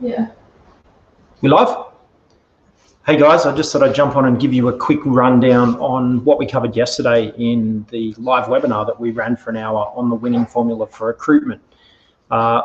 Yeah. We live? Hey guys, I just thought I'd jump on and give you a quick rundown on what we covered yesterday in the live webinar that we ran for an hour on the winning formula for recruitment.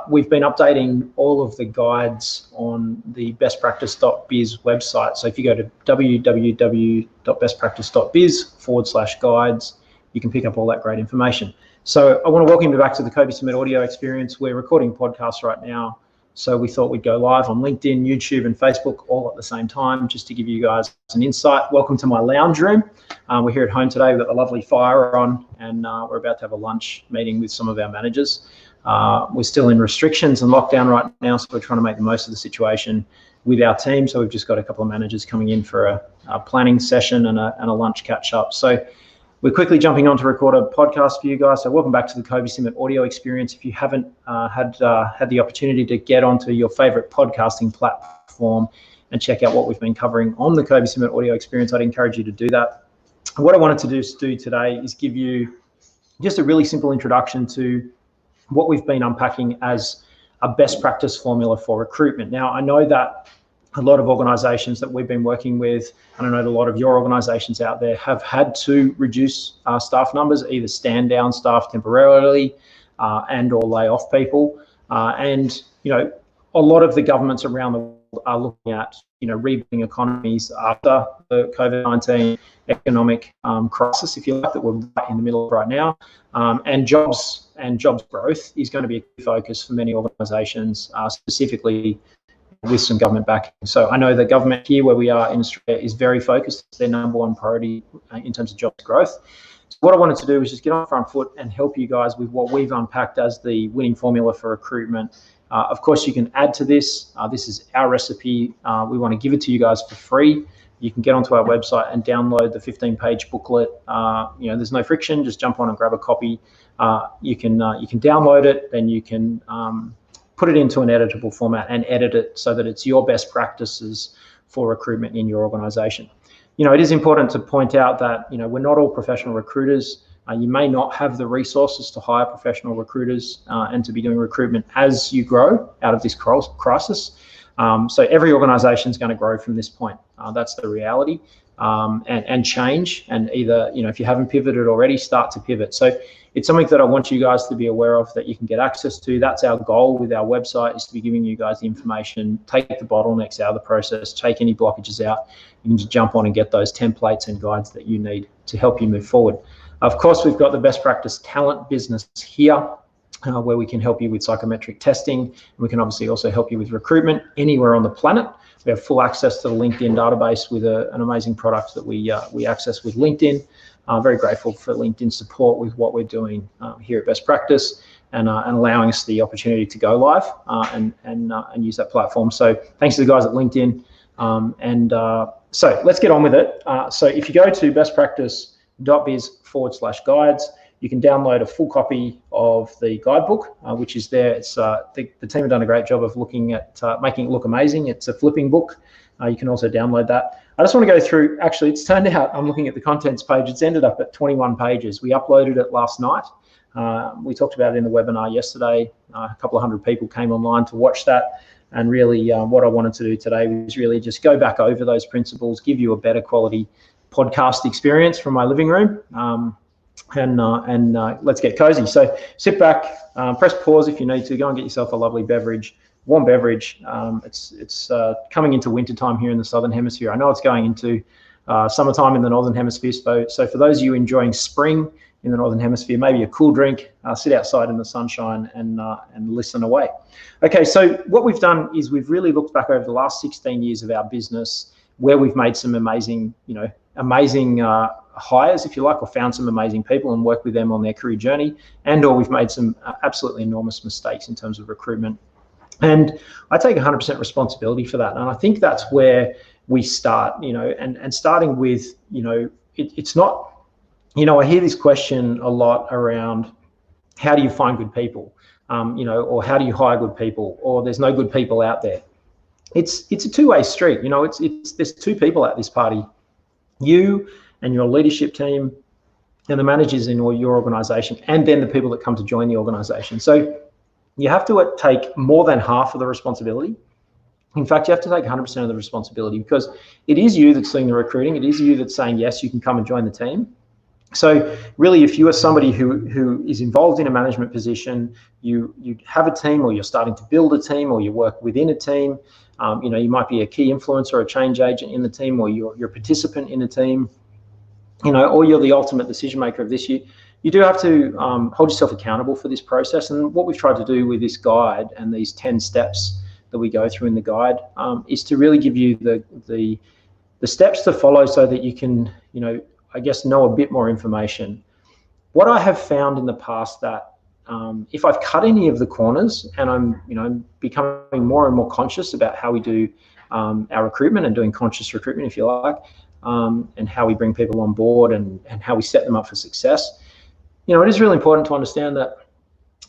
We've been updating all of the guides on the bestpractice.biz website. So if you go to www.bestpractice.biz/guides, you can pick up all that great information. So I want to welcome you back to the Kobe Summit audio experience. We're recording podcasts right now. So we thought we'd go live on LinkedIn, YouTube, and Facebook all at the same time, just to give you guys an insight. Welcome to my lounge room. We're here at home today. We've got the lovely fire on, and we're about to have a lunch meeting with some of our managers. We're still in restrictions and lockdown right now, so we're trying to make the most of the situation with our team. So we've just got a couple of managers coming in for a planning session and a lunch catch up. So we're quickly jumping on to record a podcast for you guys. So welcome back to the Kobe Summit audio experience. If you haven't had the opportunity to get onto your favorite podcasting platform and check out what we've been covering on the Kobe Summit audio experience, I'd encourage you to do that. What I wanted to do today is give you just a really simple introduction to what we've been unpacking as a best practice formula for recruitment. Now, I know that a lot of organizations that we've been working with, and I know that a lot of your organizations out there have had to reduce staff numbers, either stand down staff temporarily and or lay off people. And, you know, a lot of the governments around the world are looking at, you know, rebuilding economies after the COVID-19 economic crisis, if you like, that we're right in the middle of right now. And jobs growth is going to be a key focus for many organizations, specifically with some government backing. So I know the government here where we are in Australia is very focused. It's their number one priority in terms of jobs growth. So what I wanted to do was just get on the front foot and help you guys with what we've unpacked as the winning formula for recruitment. Of course, you can add to this. This is our recipe. We want to give it to you guys for free. You can get onto our website and download the 15-page booklet. You know, there's no friction. Just jump on and grab a copy. You can download it, then you can put it into an editable format and edit it so that it's your best practices for recruitment in your organization. You know, it is important to point out that, you know, we're not all professional recruiters. You may not have the resources to hire professional recruiters and to be doing recruitment as you grow out of this crisis. So every organization is going to grow from this point. That's the reality, and change. And either, you know, if you haven't pivoted already, start to pivot. So it's something that I want you guys to be aware of, that you can get access to. That's our goal with our website, is to be giving you guys the information, take the bottlenecks out of the process, take any blockages out. You can just jump on and get those templates and guides that you need to help you move forward. Of course, we've got the best practice talent business here, where we can help you with psychometric testing. And we can obviously also help you with recruitment anywhere on the planet. We have full access to the LinkedIn database with an amazing product that we access with LinkedIn. Very grateful for LinkedIn support with what we're doing here at Best Practice, and allowing us the opportunity to go live and use that platform. So thanks to the guys at LinkedIn. So let's get on with it. So if you go to bestpractice.biz/guides, you can download a full copy of the guidebook, which is there. It's the team have done a great job of looking at making it look amazing. It's a flipping book. You can also download that. I just want to go through, actually, it's turned out, I'm looking at the contents page, it's ended up at 21 pages. We uploaded it last night. We talked about it in the webinar yesterday. A couple of hundred people came online to watch that. And really what I wanted to do today was really just go back over those principles, give you a better quality podcast experience from my living room. Let's get cozy. So sit back, press pause if you need to, go and get yourself a lovely beverage, warm beverage. It's coming into winter time here in the Southern Hemisphere. I know it's going into summertime in the Northern Hemisphere. So for those of you enjoying spring in the Northern Hemisphere, maybe a cool drink, sit outside in the sunshine and listen away. Okay, so what we've done is we've really looked back over the last 16 years of our business, where we've made some amazing hires, if you like, or found some amazing people and worked with them on their career journey, or we've made some absolutely enormous mistakes in terms of recruitment. And I take 100% responsibility for that. And I think that's where we start, you know, and starting with, you know, it's not, you know, I hear this question a lot around how do you find good people, you know, or how do you hire good people, or there's no good people out there. It's a two-way street, you know, there's two people at this party, you and your leadership team and the managers in your organization, and then the people that come to join the organization. So you have to take more than half of the responsibility. In fact, you have to take 100% of the responsibility, because it is you that's doing the recruiting. It is you that's saying, yes, you can come and join the team. So really, if you are somebody who is involved in a management position, you have a team, or you're starting to build a team, or you work within a team, you might be a key influencer or a change agent in the team, or you're a participant in a team, or you're the ultimate decision maker of this. You do have to hold yourself accountable for this process. And what we've tried to do with this guide and these 10 steps that we go through in the guide is to really give you the steps to follow, so that you can, I guess, know a bit more information. What I have found in the past, that if I've cut any of the corners, and I'm becoming more and more conscious about how we do our recruitment, and doing conscious recruitment, if you like, and how we bring people on board, and how we set them up for success. It is really important to understand that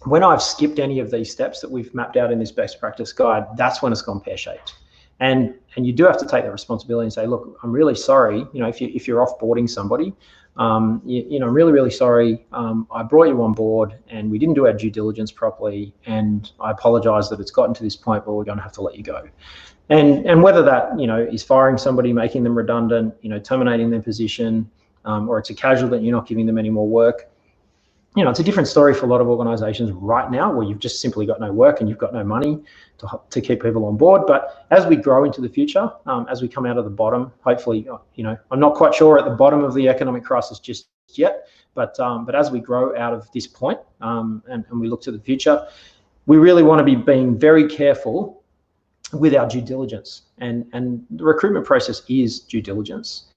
when I've skipped any of these steps that we've mapped out in this best practice guide, that's when it's gone pear-shaped. And you do have to take that responsibility and say, look, I'm really sorry. If you're offboarding somebody, I'm really, really sorry. I brought you on board and we didn't do our due diligence properly, and I apologize that it's gotten to this point where we're going to have to let you go. And whether that is firing somebody, making them redundant, terminating their position, or it's a casual that you're not giving them any more work. It's a different story for a lot of organizations right now, where you've just simply got no work and you've got no money to keep people on board. But as we grow into the future, as we come out of the bottom, hopefully, I'm not quite sure at the bottom of the economic crisis just yet, but as we grow out of this point, and we look to the future, we really want to be being very careful with our due diligence. And the recruitment process is due diligence.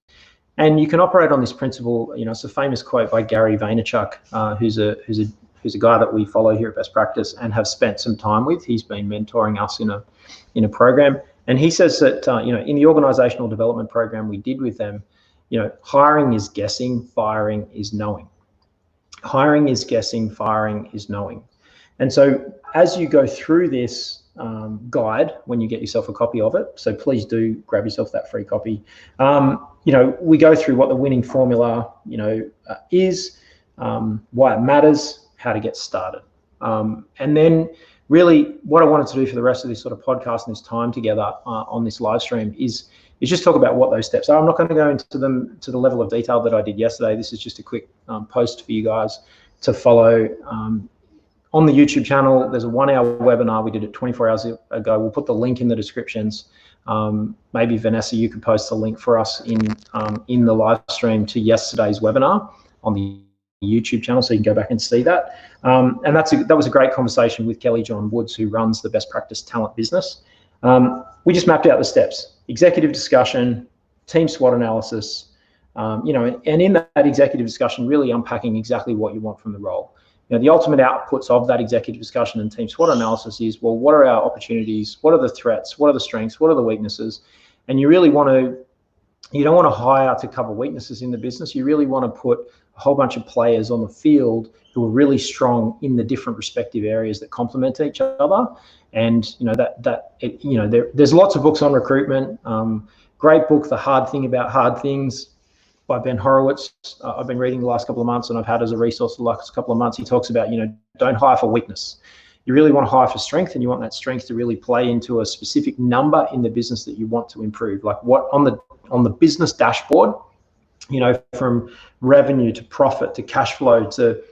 And you can operate on this principle. It's a famous quote by Gary Vaynerchuk, who's a guy that we follow here at Best Practice and have spent some time with. He's been mentoring us in a program, and he says that in the organizational development program we did with them, hiring is guessing, firing is knowing. Hiring is guessing, firing is knowing. And so as you go through this guide, when you get yourself a copy of it, so please do grab yourself that free copy. We go through what the winning formula, is, why it matters, how to get started. And then really what I wanted to do for the rest of this sort of podcast and this time together on this live stream is just talk about what those steps are. I'm not going to go into them to the level of detail that I did yesterday. This is just a quick post for you guys to follow. On the YouTube channel, there's a 1-hour webinar. We did it 24 hours ago. We'll put the link in the descriptions. Maybe Vanessa, you could post the link for us in the live stream to yesterday's webinar on the YouTube channel, so you can go back and see that. And that was a great conversation with Kelly John Woods, who runs the Best Practice Talent business. We just mapped out the steps: executive discussion, team SWOT analysis, and in that executive discussion, really unpacking exactly what you want from the role. The ultimate outputs of that executive discussion and team SWOT analysis is, well, what are our opportunities? What are the threats? What are the strengths? What are the weaknesses? And you don't want to hire to cover weaknesses in the business. You really want to put a whole bunch of players on the field who are really strong in the different respective areas that complement each other. And there's lots of books on recruitment. Great book, The Hard Thing About Hard Things, by Ben Horowitz. I've been reading the last couple of months, and I've had as a resource the last couple of months. He talks about, don't hire for weakness. You really want to hire for strength, and you want that strength to really play into a specific number in the business that you want to improve. Like what on the business dashboard, from revenue to profit to cash flow to,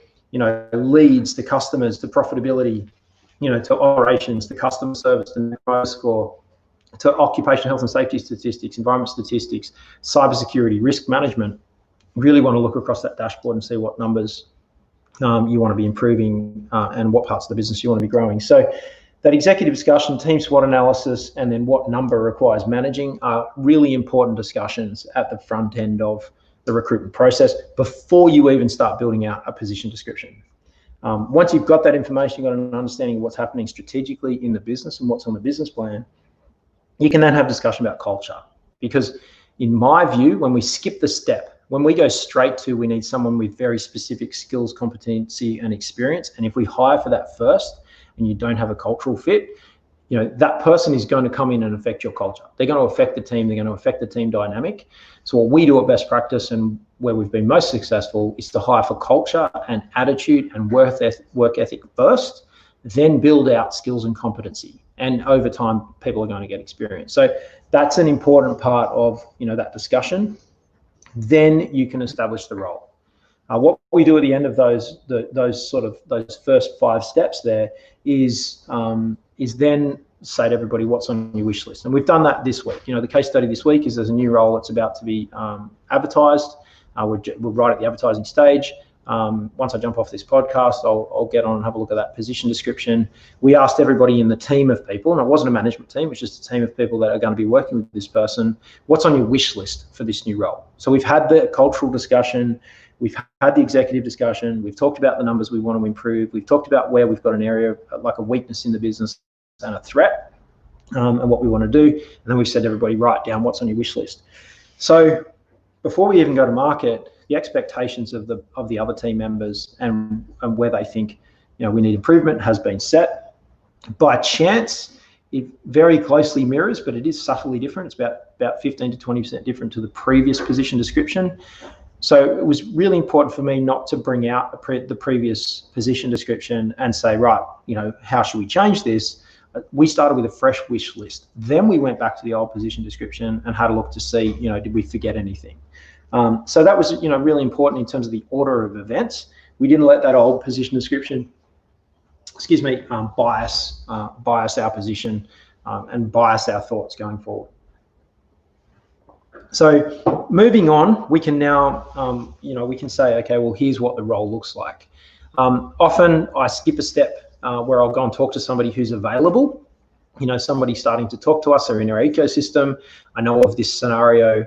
leads to customers to profitability, to operations to customer service to net promoter score, to occupational health and safety statistics, environment statistics, cybersecurity, risk management. Really want to look across that dashboard and see what numbers you want to be improving and what parts of the business you want to be growing. So that executive discussion, team SWOT analysis, and then what number requires managing are really important discussions at the front end of the recruitment process before you even start building out a position description. Once you've got that information, you've got an understanding of what's happening strategically in the business and what's on the business plan, you can then have discussion about culture. Because in my view, when we skip the step, when we go straight to we need someone with very specific skills, competency, and experience, and if we hire for that first and you don't have a cultural fit, that person is going to come in and affect your culture. They're going to affect the team. They're going to affect the team dynamic. So what we do at Best Practice, and where we've been most successful, is to hire for culture and attitude and work ethic first, then build out skills and competency. And over time, people are going to get experience. So that's an important part of that discussion. Then you can establish the role. What we do at the end of those first 5 steps there is then say to everybody what's on your wish list. And we've done that this week. The case study this week is there's a new role that's about to be advertised. We're right at the advertising stage. Once I jump off this podcast, I'll get on and have a look at that position description. We asked everybody in the team of people, and it wasn't a management team, it was just a team of people that are going to be working with this person. What's on your wish list for this new role? So we've had the cultural discussion, we've had the executive discussion, we've talked about the numbers we want to improve, we've talked about where we've got an area like a weakness in the business and a threat, and what we want to do. And then we've said to everybody, write down what's on your wish list. So before we even go to market, the expectations of the other team members and where they think we need improvement has been set. By chance, it very closely mirrors, but it is subtly different. It's about 15 to 20% different to the previous position description. So it was really important for me not to bring out the previous position description and say, right, how should we change this? We started with a fresh wish list. Then we went back to the old position description and had a look to see, did we forget anything? So that was, really important in terms of the order of events. We didn't let that old position description, bias our position and bias our thoughts going forward. So moving on, we can now, we can say, okay, well, here's what the role looks like. Often I skip a step where I'll go and talk to somebody who's available. Somebody starting to talk to us or in our ecosystem. I know of this scenario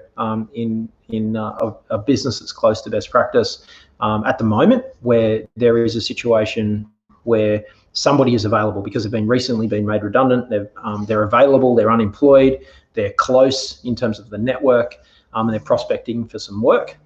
in a business that's close to best practice at the moment, where there is a situation where somebody is available because they've recently been made redundant. They're available, they're unemployed, they're close in terms of the network, and they're prospecting for some work.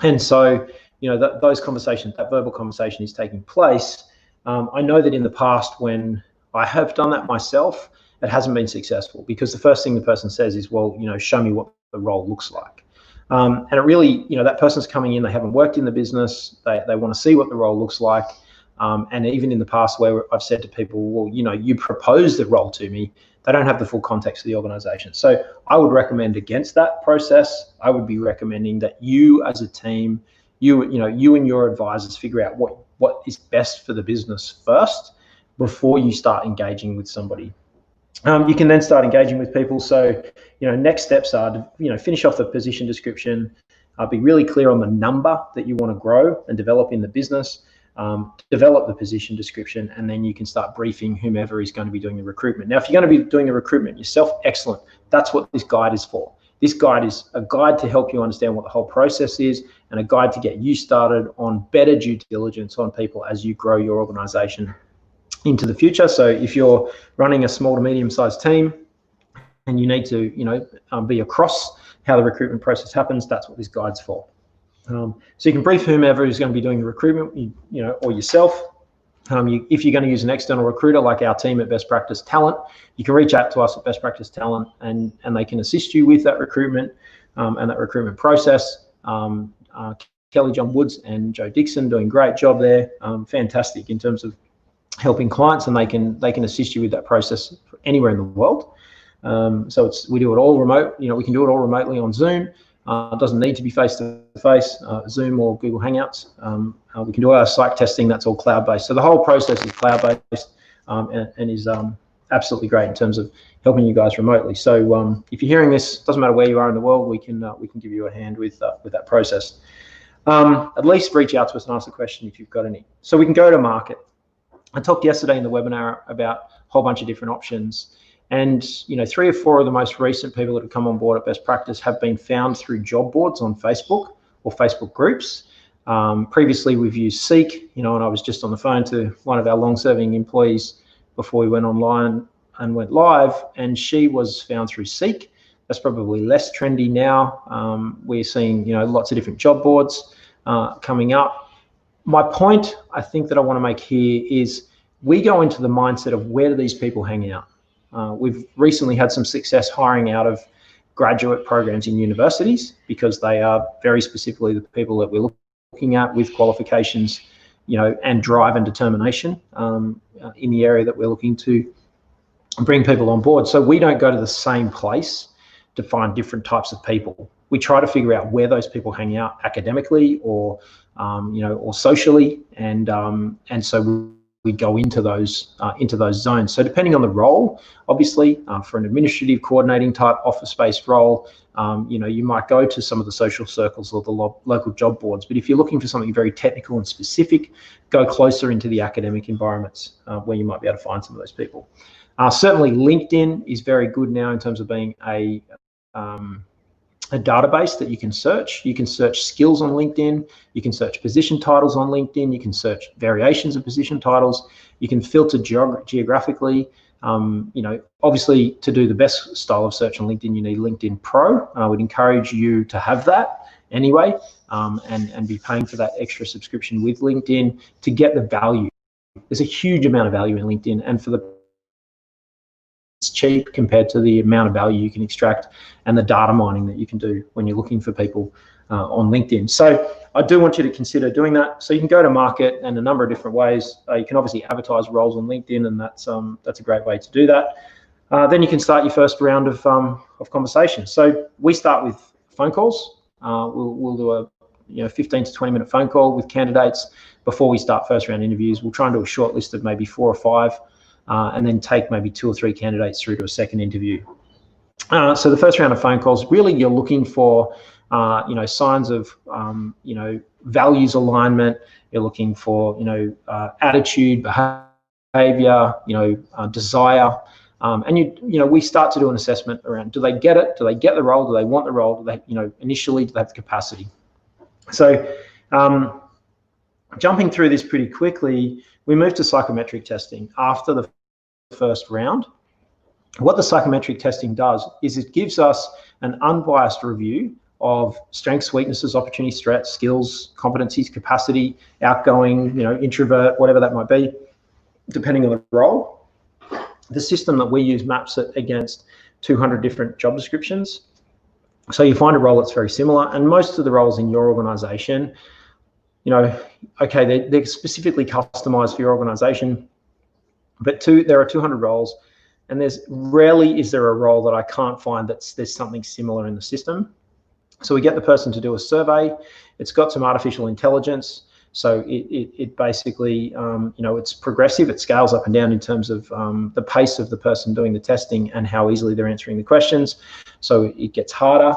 And so, those conversations, that verbal conversation is taking place. I know that in the past when I have done that myself, it hasn't been successful because the first thing the person says is, well, show me what the role looks like. And it really, that person's coming in, they haven't worked in the business, they want to see what the role looks like. And even in the past where I've said to people, well, you proposed the role to me, they don't have the full context of the organization. So I would recommend against that process. I would be recommending that you as a team, you and your advisors figure out what is best for the business first before you start engaging with somebody. You can then start engaging with people. So, next steps are to, finish off the position description, be really clear on the number that you want to grow and develop in the business, develop the position description, and then you can start briefing whomever is going to be doing the recruitment. Now, if you're going to be doing the recruitment yourself, excellent. That's what this guide is for. This guide is a guide to help you understand what the whole process is and a guide to get you started on better due diligence on people as you grow your organization into the future. So if you're running a small to medium-sized team and you need to, be across how the recruitment process happens, that's what this guide's for. So you can brief whomever is going to be doing the recruitment, or yourself. If you're going to use an external recruiter like our team at Best Practice Talent, you can reach out to us at Best Practice Talent and they can assist you with that recruitment and that recruitment process. Kelly John Woods and Joe Dixon doing a great job there. Fantastic in terms of helping clients, and they can assist you with that process anywhere in the world. So we do it all remote. We can do it all remotely on Zoom. It doesn't need to be face-to-face, Zoom or Google Hangouts. We can do our psych testing. That's all cloud-based. So the whole process is cloud-based and is absolutely great in terms of helping you guys remotely. So if you're hearing this, doesn't matter where you are in the world, we can give you a hand with that process. At least reach out to us and ask a question if you've got any. So we can go to market. I talked yesterday in the webinar about a whole bunch of different options. And 3 or 4 of the most recent people that have come on board at Best Practice have been found through job boards on Facebook or Facebook groups. Previously, we've used Seek, and I was just on the phone to one of our long-serving employees before we went online and went live, and she was found through Seek. That's probably less trendy now. We're seeing, lots of different job boards coming up. My point, I think, that I want to make here is we go into the mindset of where do these people hang out? We've recently had some success hiring out of graduate programs in universities because they are very specifically the people that we're looking at with qualifications and drive and determination in the area that we're looking to bring people on board. So we don't go to the same place to find different types of people. We try to figure out where those people hang out academically or socially, and so we go into those zones. So depending on the role, obviously, for an administrative coordinating type office-based role, you might go to some of the social circles or the local job boards. But if you're looking for something very technical and specific, go closer into the academic environments where you might be able to find some of those people. Certainly, LinkedIn is very good now in terms of being a database that you can search. You can search skills on LinkedIn. You can search position titles on LinkedIn. You can search variations of position titles. You can filter geographically. Obviously, to do the best style of search on LinkedIn, you need LinkedIn Pro. I would encourage you to have that anyway, and be paying for that extra subscription with LinkedIn to get the value. There's a huge amount of value in LinkedIn, and it's cheap compared to the amount of value you can extract and the data mining that you can do when you're looking for people on LinkedIn. So I do want you to consider doing that. So you can go to market in a number of different ways. You can obviously advertise roles on LinkedIn, and that's a great way to do that. Then you can start your first round of conversation. So we start with phone calls. We'll do a 15 to 20 minute phone call with candidates before we start first round interviews. We'll try and do a short list of maybe 4 or 5. And then take maybe 2 or 3 candidates through to a second interview. So the first round of phone calls, really you're looking for, signs of, values alignment. You're looking for, attitude, behavior, desire. And we start to do an assessment around, do they get it? Do they get the role? Do they want the role? Do they, initially, do they have the capacity? So jumping through this pretty quickly, we move to psychometric testing after the first round. What the psychometric testing does is it gives us an unbiased review of strengths, weaknesses, opportunities, threats, skills, competencies, capacity, outgoing, introvert, whatever that might be, depending on the role. The system that we use maps it against 200 different job descriptions. So you find a role that's very similar, and most of the roles in your organization, okay, they're specifically customized for your organization, but there are 200 roles, and there's rarely is there a role that I can't find there's something similar in the system. So we get the person to do a survey. It's got some artificial intelligence. So it basically, it's progressive. It scales up and down in terms of the pace of the person doing the testing and how easily they're answering the questions. So it gets harder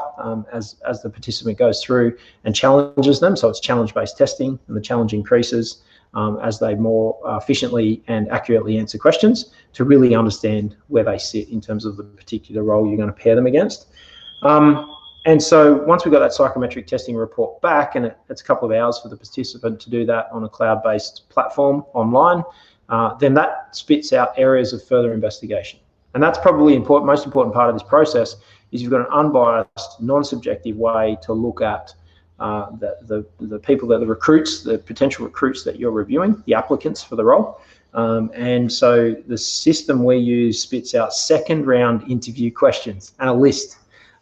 as the participant goes through and challenges them. So it's challenge-based testing, and the challenge increases as they more efficiently and accurately answer questions to really understand where they sit in terms of the particular role you're going to pair them against. And so once we've got that psychometric testing report back, and it's a couple of hours for the participant to do that on a cloud-based platform online, then that spits out areas of further investigation. And that's probably most important part of this process is you've got an unbiased, non-subjective way to look at the people, the recruits, the potential recruits that you're reviewing, the applicants for the role. And so the system we use spits out second round interview questions and a list.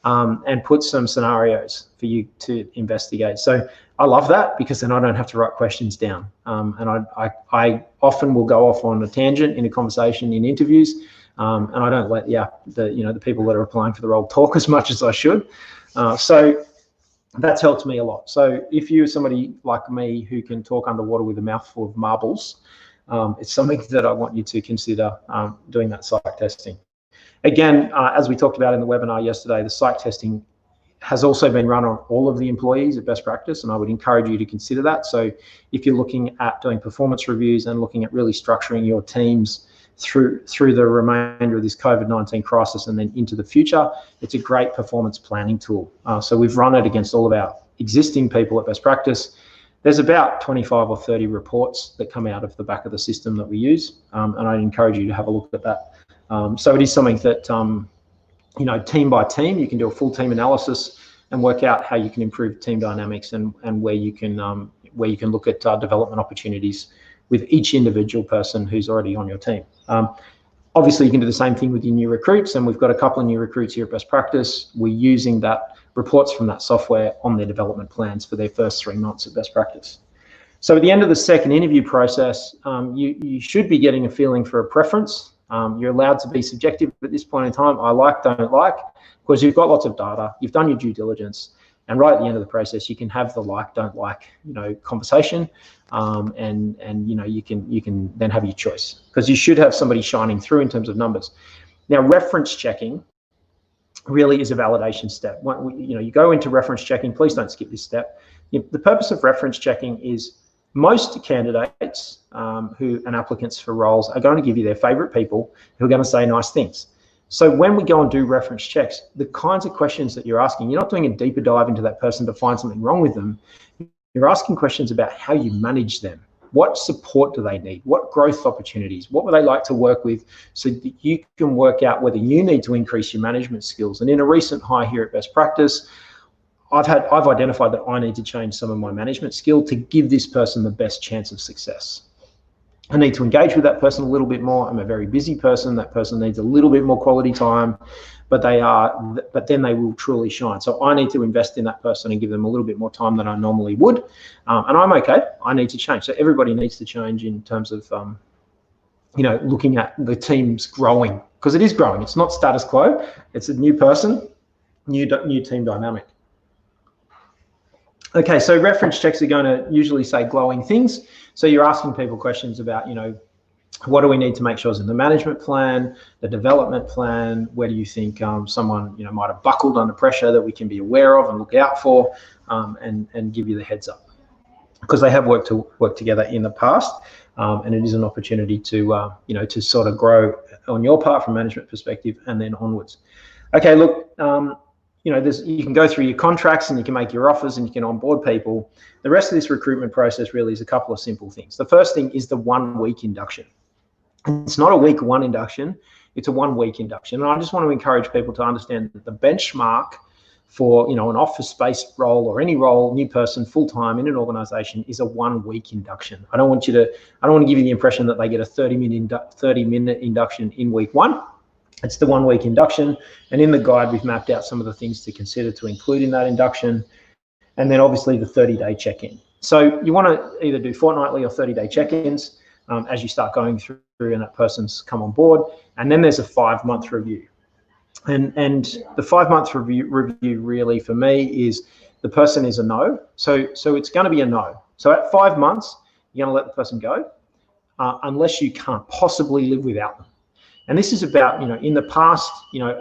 And put some scenarios for you to investigate. So I love that because then I don't have to write questions down. And I often will go off on a tangent in a conversation in interviews, and I don't let the people that are applying for the role talk as much as I should. So that's helped me a lot. So if you're somebody like me who can talk underwater with a mouthful of marbles, it's something that I want you to consider doing that psych testing. Again, as we talked about in the webinar yesterday, the psych testing has also been run on all of the employees at best practice, and I would encourage you to consider that. So if you're looking at doing performance reviews and looking at really structuring your teams through the remainder of this COVID-19 crisis and then into the future, it's a great performance planning tool. So we've run it against all of our existing people at best practice. There's about 25 or 30 reports that come out of the back of the system that we use, and I'd encourage you to have a look at that. So it is something that, team by team, you can do a full team analysis and work out how you can improve team dynamics and where you can look at development opportunities with each individual person who's already on your team. Obviously, you can do the same thing with your new recruits, and we've got a couple of new recruits here at Best Practice. We're using that reports from that software on their development plans for their first 3 months at Best Practice. So at the end of the second interview process, you should be getting a feeling for a preference. You're allowed to be subjective at this point in time. I like, don't like, because you've got lots of data, you've done your due diligence, and right at the end of the process, you can have the like, don't like, conversation, and you can then have your choice, because you should have somebody shining through in terms of numbers. Now, reference checking really is a validation step. You go into reference checking. Please don't skip this step. The purpose of reference checking is most candidates and applicants for roles are going to give you their favorite people who are going to say nice things. So when we go and do reference checks, the kinds of questions that you're asking, you're not doing a deeper dive into that person to find something wrong with them. You're asking questions about how you manage them. What support do they need? What growth opportunities? What would they like to work with, so that you can work out whether you need to increase your management skills? And in a recent hire here at Best Practice, I've identified that I need to change some of my management skill to give this person the best chance of success. I need to engage with that person a little bit more. I'm a very busy person. That person needs a little bit more quality time, but then they will truly shine. So I need to invest in that person and give them a little bit more time than I normally would. And I'm okay. I need to change. So everybody needs to change in terms of, looking at the team's growing, because it is growing. It's not status quo. It's a new person, new team dynamic. Okay, so reference checks are going to usually say glowing things. So you're asking people questions about, what do we need to make sure is in the management plan, the development plan? Where do you think someone might have buckled under pressure that we can be aware of and look out for, and give you the heads up, because they have worked together in the past, and it is an opportunity to to sort of grow on your part from management perspective and then onwards. Okay, look. You can go through your contracts and you can make your offers and you can onboard people. The rest of this recruitment process really is a couple of simple things. The first thing is the 1 week induction. It's not a week 1 induction, it's a 1 week induction. And I just want to encourage people to understand that the benchmark for an office-based role or any role, new person, full-time in an organization, is a 1 week induction. I don't want to give you the impression that they get a 30-minute induction in week 1. It's the 1 week induction, and in the guide we've mapped out some of the things to consider to include in that induction, and then obviously the 30-day check-in. So you want to either do fortnightly or 30-day check-ins as you start going through and that person's come on board, and then there's a 5-month review. And the 5-month review really for me is the person is a no, so it's going to be a no. So at 5 months you're going to let the person go unless you can't possibly live without them. And this is about, in the past,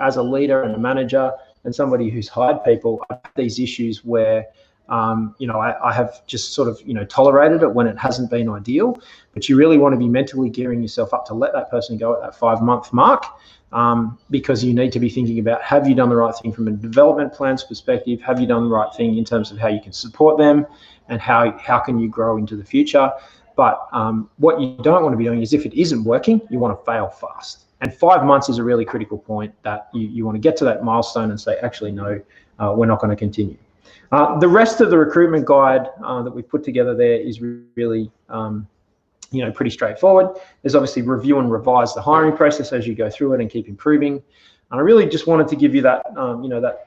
as a leader and a manager and somebody who's hired people, I've had these issues where, I have just sort of, tolerated it when it hasn't been ideal. But you really want to be mentally gearing yourself up to let that person go at that 5-month mark, because you need to be thinking about, have you done the right thing from a development plans perspective? Have you done the right thing in terms of how you can support them and how can you grow into the future? But what you don't want to be doing is, if it isn't working, you want to fail fast. And 5 months is a really critical point that you want to get to that milestone and say, actually, no, we're not going to continue. The rest of the recruitment guide that we've put together there is really, pretty straightforward. There's obviously review and revise the hiring process as you go through it and keep improving. And I really just wanted to give you that,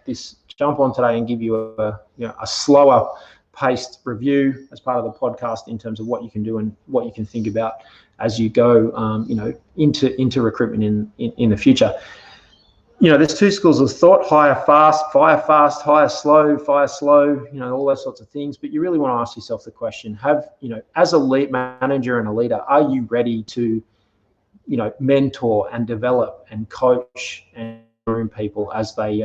this jump on today and give you a slower paced review as part of the podcast in terms of what you can do and what you can think about as you go, into recruitment in the future. There's 2 schools of thought: hire fast, hire slow, fire slow. All those sorts of things. But you really want to ask yourself the question: as a lead manager and a leader, are you ready to, mentor and develop and coach and groom people as they,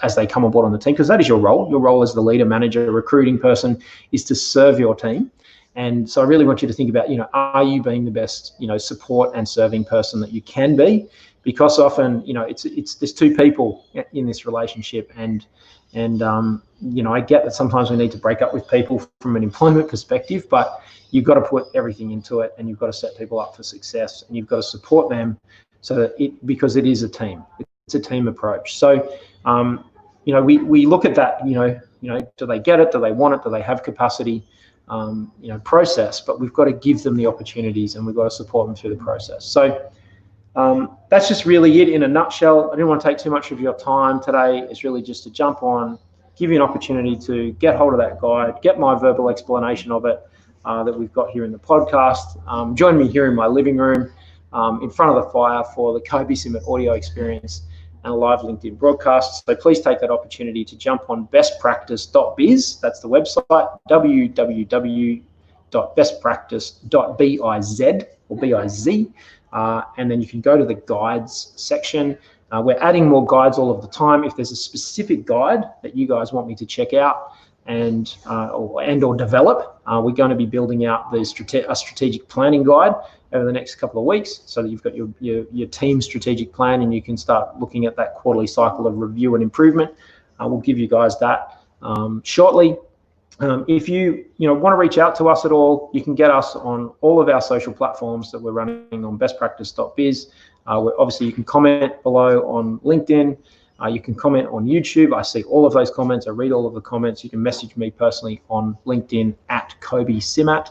as they come on board on the team? Because that is your role. Your role as the leader, manager, recruiting person is to serve your team. And so I really want you to think about, are you being the best, support and serving person that you can be? Because often, there's 2 people in this relationship, and I get that sometimes we need to break up with people from an employment perspective, but you've got to put everything into it, and you've got to set people up for success, and you've got to support them so that because it is a team. It's a team approach. So, we look at that, do they get it? Do they want it? Do they have capacity? Process, but we've got to give them the opportunities and we've got to support them through the process. So that's just really it in a nutshell. I didn't want to take too much of your time today. It's really just to jump on, give you an opportunity to get hold of that guide, get my verbal explanation of it, that we've got here in the podcast. Join me here in my living room in front of the fire for the Kobe Summit audio experience and a live LinkedIn broadcast. So please take that opportunity to jump on bestpractice.biz. That's the website, www.bestpractice.biz or B-I-Z. And then you can go to the guides section. We're adding more guides all of the time. If there's a specific guide that you guys want me to check out and or develop, we're going to be building out a strategic planning guide over the next couple of weeks, so that you've got your team strategic plan and you can start looking at that quarterly cycle of review and improvement. We'll give you guys that shortly. If you want to reach out to us at all, you can get us on all of our social platforms that we're running on bestpractice.biz. Obviously, you can comment below on LinkedIn. You can comment on YouTube. I see all of those comments. I read all of the comments. You can message me personally on LinkedIn at Kobe Simat.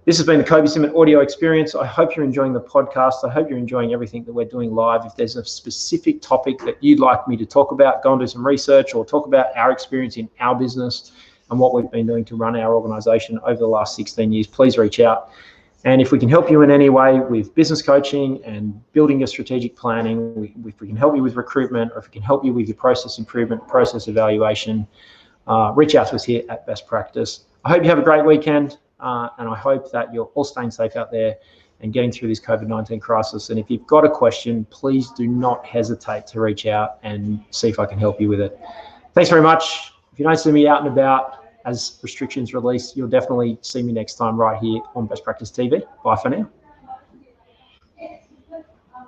This has been the Kobe Summit audio experience. I hope you're enjoying the podcast. I hope you're enjoying everything that we're doing live. If there's a specific topic that you'd like me to talk about, go and do some research or talk about our experience in our business and what we've been doing to run our organization over the last 16 years, please reach out. And if we can help you in any way with business coaching and building your strategic planning, if we can help you with recruitment, or if we can help you with your process improvement, process evaluation, reach out to us here at Best Practice. I hope you have a great weekend. And I hope that you're all staying safe out there and getting through this COVID-19 crisis. And if you've got a question, please do not hesitate to reach out and see if I can help you with it. Thanks very much. If you don't see me out and about as restrictions release, you'll definitely see me next time right here on Best Practice TV. Bye for now.